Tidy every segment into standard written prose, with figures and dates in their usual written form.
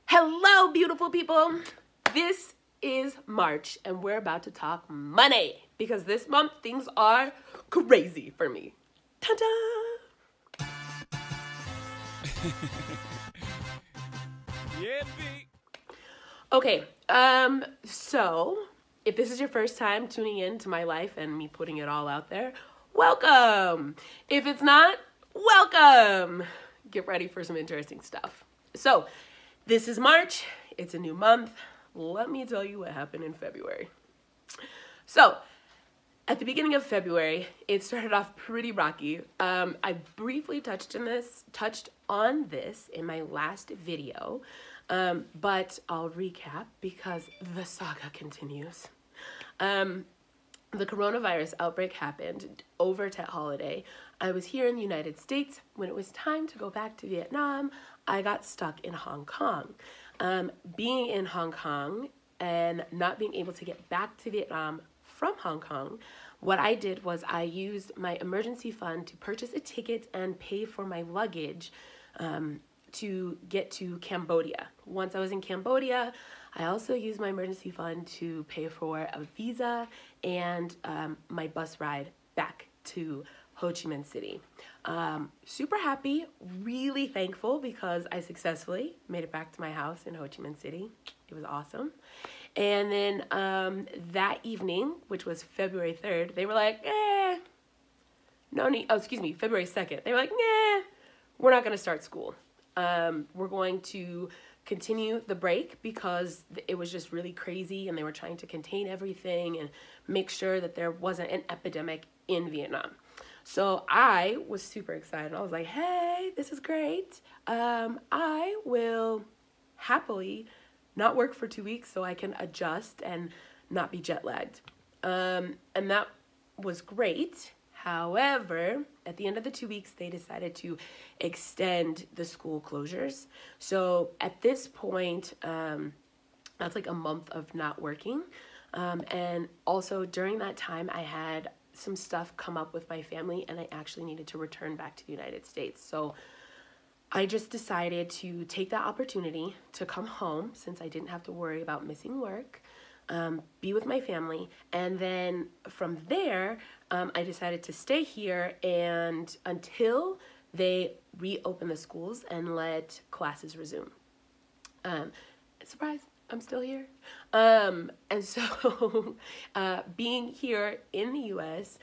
Hello, beautiful people. This is March, and we're about to talk money because this month things are crazy for me. Ta-da! Yeah, B. Okay, so if this is your first time tuning in to my life and me putting it all out there, welcome. If it's not, welcome. Get ready for some interesting stuff. So, this is March. It's a new month. Let me tell you what happened in February. So, at the beginning of February, it started off pretty rocky. I briefly touched on this in my last video, but I'll recap because the saga continues. The coronavirus outbreak happened over Tet holiday. I was here in the United States. When it was time to go back to Vietnam, I got stuck in Hong Kong. Being in Hong Kong and not being able to get back to Vietnam from Hong Kong, what I did was I used my emergency fund to purchase a ticket and pay for my luggage to get to Cambodia. Once I was in Cambodia, I also used my emergency fund to pay for a visa and my bus ride back to Ho Chi Minh City. Super happy, really thankful because I successfully made it back to my house in Ho Chi Minh City. It was awesome. And then that evening, which was February 3rd, they were like, February 2nd. They were like, we're not gonna start school. We're going to continue the break because it was just really crazy and they were trying to contain everything and make sure that there wasn't an epidemic in Vietnam. So I was super excited. I was like, hey, this is great. I will happily not work for 2 weeks so I can adjust and not be jet lagged. And that was great. However, at the end of the 2 weeks, they decided to extend the school closures. So at this point, that's like a month of not working. And also during that time, I had some stuff come up with my family and I actually needed to return back to the United States. So I just decided to take that opportunity to come home since I didn't have to worry about missing work, be with my family, and then from there, I decided to stay here and until they reopen the schools and let classes resume. Surprise, I'm still here. And so being here in the US,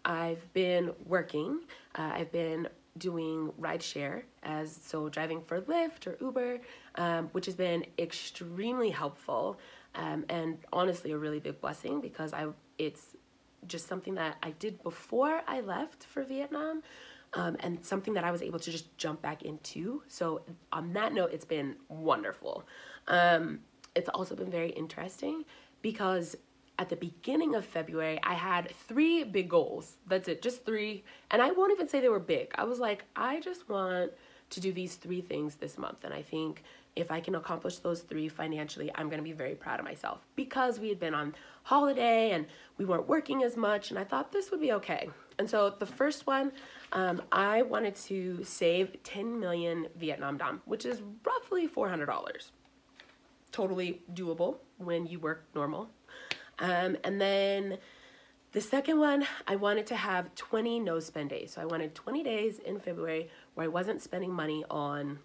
I've been working. I've been doing rideshare, so driving for Lyft or Uber, which has been extremely helpful and honestly a really big blessing because it's just something that I did before I left for Vietnam and something that I was able to just jump back into. So on that note, it's been wonderful. It's also been very interesting because at the beginning of February, I had 3 big goals. That's it, just 3. And I won't even say they were big. I was like, I just want to do these 3 things this month. And I think if I can accomplish those 3 financially, I'm gonna be very proud of myself because we had been on holiday and we weren't working as much and I thought this would be okay. And so the first one, I wanted to save 10 million Vietnam dong, which is roughly $400. Totally doable when you work normal. And then the second one, I wanted to have 20 no-spend days. So I wanted 20 days in February where I wasn't spending money on,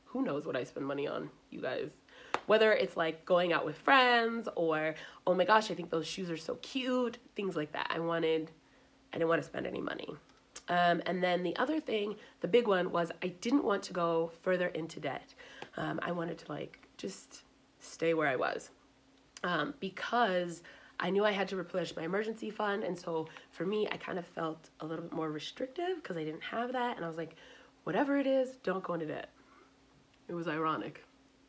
who knows what I spend money on, you guys. Whether it's like going out with friends or, oh my gosh, I think those shoes are so cute, things like that. I didn't want to spend any money. And then the other thing, the big one, was I didn't want to go further into debt. I wanted to like just stay where I was. Because I knew I had to replenish my emergency fund. And so for me, I kind of felt a little bit more restrictive because I didn't have that. And I was like, whatever it is, don't go into debt. It was ironic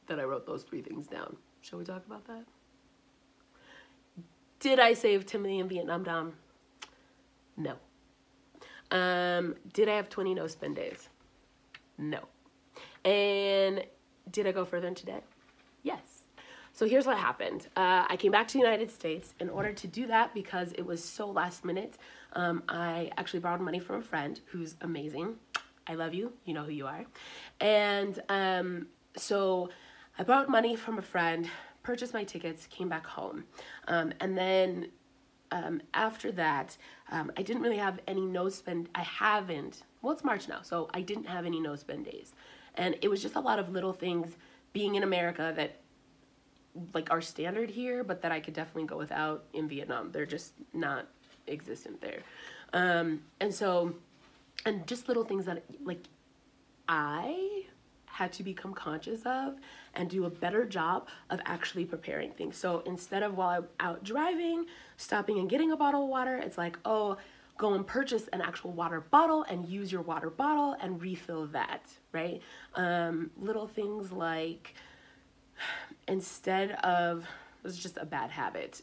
that I wrote those 3 things down. Shall we talk about that? Did I save 10 million Vietnam dong? No. Did I have 20 no spend days? No. And did I go further into debt? Yes. So here's what happened. I came back to the United States. In order to do that, because it was so last minute, I actually borrowed money from a friend who's amazing. I love you. You know who you are. And so I borrowed money from a friend, purchased my tickets, came back home. And then after that, I didn't really have any no-spend. I haven't. Well, it's March now, so I didn't have any no-spend days. And it was just a lot of little things being in America that like are standard here, but that I could definitely go without in Vietnam. They're just not existent there. And just little things that like I had to become conscious of and do a better job of actually preparing things. So instead of while I'm out driving, stopping and getting a bottle of water, it's like, oh, go and purchase an actual water bottle and use your water bottle and refill that, right? Little things like, instead of, this is just a bad habit,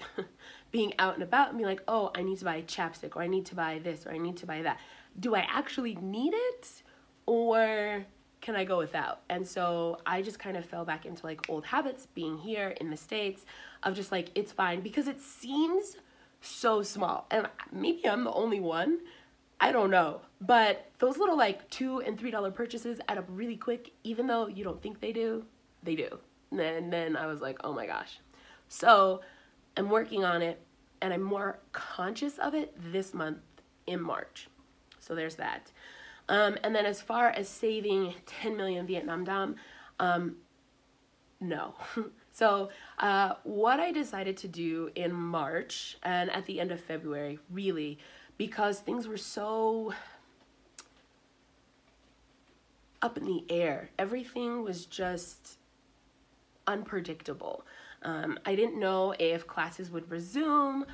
being out and about and be like, oh, I need to buy chapstick, or I need to buy this, or I need to buy that. Do I actually need it, or can I go without? And so I just kind of fell back into like old habits being here in the States of just like, it's fine, because it seems so small. And maybe I'm the only one, I don't know. But those little like $2 and $3 purchases add up really quick, even though you don't think they do, they do. And then I was like, oh my gosh. So I'm working on it, and I'm more conscious of it this month in March. So there's that. And then as far as saving 10 million Vietnam dong, no. So what I decided to do in March and at the end of February, really, because things were so up in the air, everything was just unpredictable. I didn't know if classes would resume,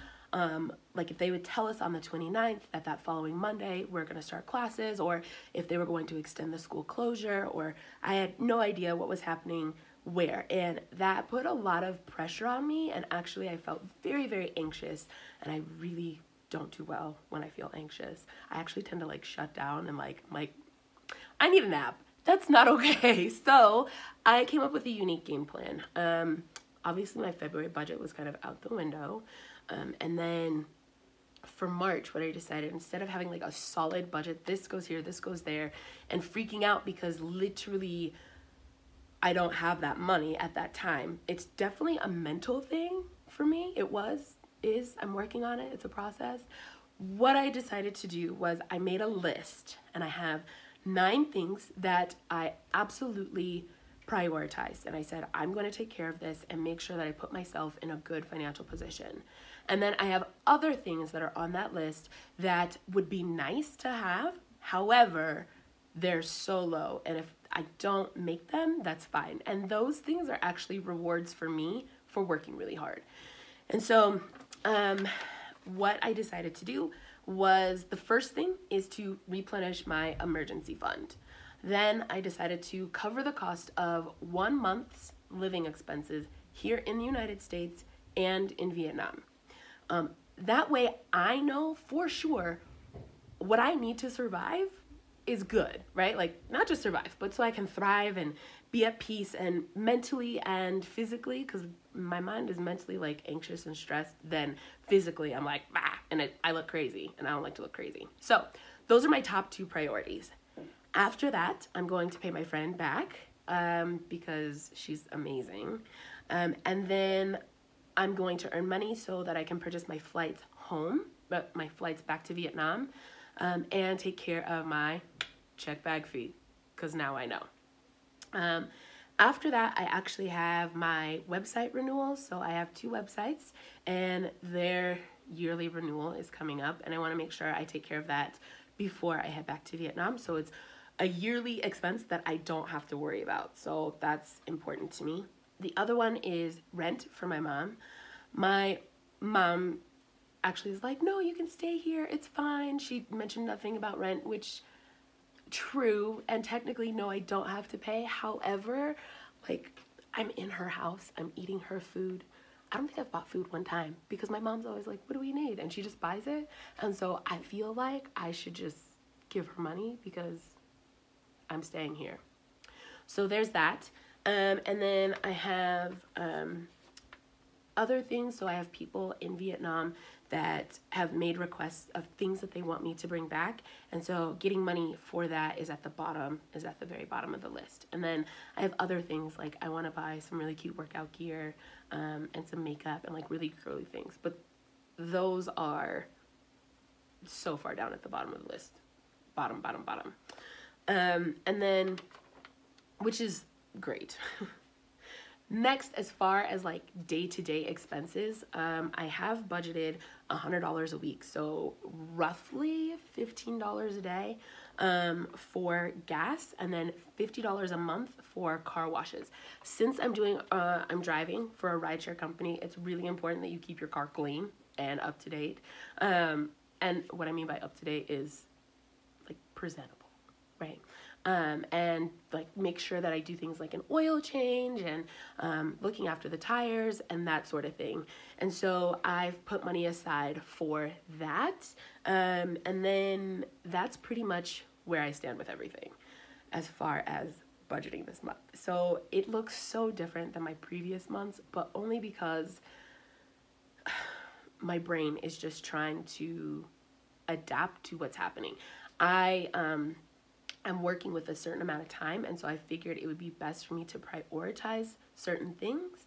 like if they would tell us on the 29th that following Monday we're going to start classes, or if they were going to extend the school closure, or I had no idea what was happening where. And that put a lot of pressure on me, and actually I felt very, very anxious, and I really don't do well when I feel anxious. I actually tend to like shut down and like I need a nap. That's not okay. So I came up with a unique game plan. Obviously my February budget was kind of out the window. And then for March, what I decided, instead of having like a solid budget, this goes here, this goes there, and freaking out because literally I don't have that money at that time. It's definitely a mental thing for me. I'm working on it. It's a process. What I decided to do was I made a list, and I have 9 things that I absolutely prioritized. And I said, I'm going to take care of this and make sure that I put myself in a good financial position. And then I have other things that are on that list that would be nice to have. However, they're so low. And if I don't make them, that's fine. And those things are actually rewards for me for working really hard. And so what I decided to do was, the first thing is to replenish my emergency fund. Then I decided to cover the cost of 1 month's living expenses here in the United States and in Vietnam. That way I know for sure what I need to survive is good, right? Like, not just survive, but so I can thrive and be at peace, and mentally and physically, because my mind is mentally like anxious and stressed, then physically I'm like, and I look crazy, and I don't like to look crazy. So those are my top 2 priorities. After that, I'm going to pay my friend back because she's amazing. And then I'm going to earn money so that I can purchase my flights home, my flights back to Vietnam, and take care of my check bag fee, because now I know. After that, I actually have my website renewals. So I have 2 websites, and their yearly renewal is coming up, and I want to make sure I take care of that before I head back to Vietnam. So it's a yearly expense that I don't have to worry about. So that's important to me. The other one is rent for my mom. My mom actually is like, no, you can stay here, it's fine. She mentioned nothing about rent, which true, and technically no, I don't have to pay. However, like, I'm in her house, I'm eating her food. I don't think I've bought food one time, because my mom's always like, what do we need? And she just buys it. And so I feel like I should just give her money because I'm staying here. So there's that. And then I have other things. So I have people in Vietnam that have made requests of things that they want me to bring back. And so getting money for that is at the very bottom of the list. And then I have other things, like I want to buy some really cute workout gear, and some makeup and like really curly things. But those are so far down at the bottom of the list. Bottom. And then, which is great. Next, as far as like day-to-day expenses, I have budgeted $100 a week, so roughly $15 a day for gas, and then $50 a month for car washes. Since I'm driving for a rideshare company, it's really important that you keep your car clean and up to date. And what I mean by up to date is like presentable, right? And like make sure that I do things like an oil change and looking after the tires and that sort of thing. And so I've put money aside for that. And then that's pretty much where I stand with everything as far as budgeting this month. So it looks so different than my previous months, but only because my brain is just trying to adapt to what's happening. I'm working with a certain amount of time, and so I figured it would be best for me to prioritize certain things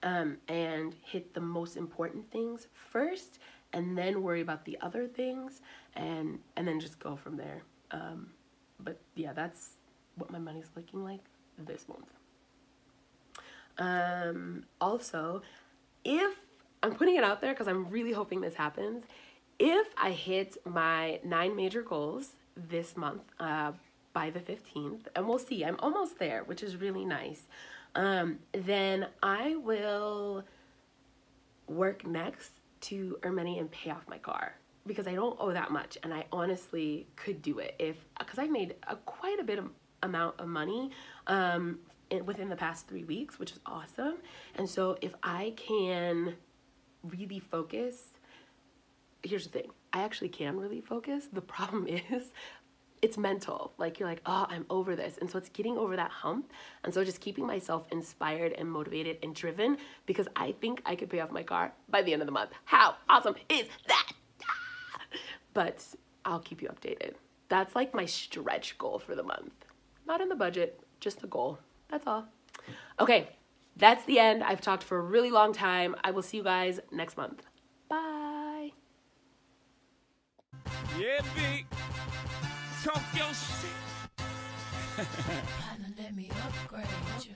and hit the most important things first, and then worry about the other things, and then just go from there. But yeah, that's what my money's looking like this month. Also, if I'm putting it out there because I'm really hoping this happens, if I hit my 9 major goals this month, by the 15th, and we'll see, I'm almost there, which is really nice, then I will work next to earn money and pay off my car, because I don't owe that much, and I honestly could do it because I've made quite a bit of amount of money within the past 3 weeks, which is awesome. And so if I can really focus, here's the thing, I actually can really focus. The problem is it's mental. Like you're like, oh, I'm over this. And so it's getting over that hump. And so just keeping myself inspired and motivated and driven, because I think I could pay off my car by the end of the month. How awesome is that? But I'll keep you updated. That's like my stretch goal for the month. Not in the budget, just a goal. That's all. Okay, that's the end. I've talked for a really long time. I will see you guys next month. Bye. Yeah, B. Talk your shit. Partner, let me upgrade you.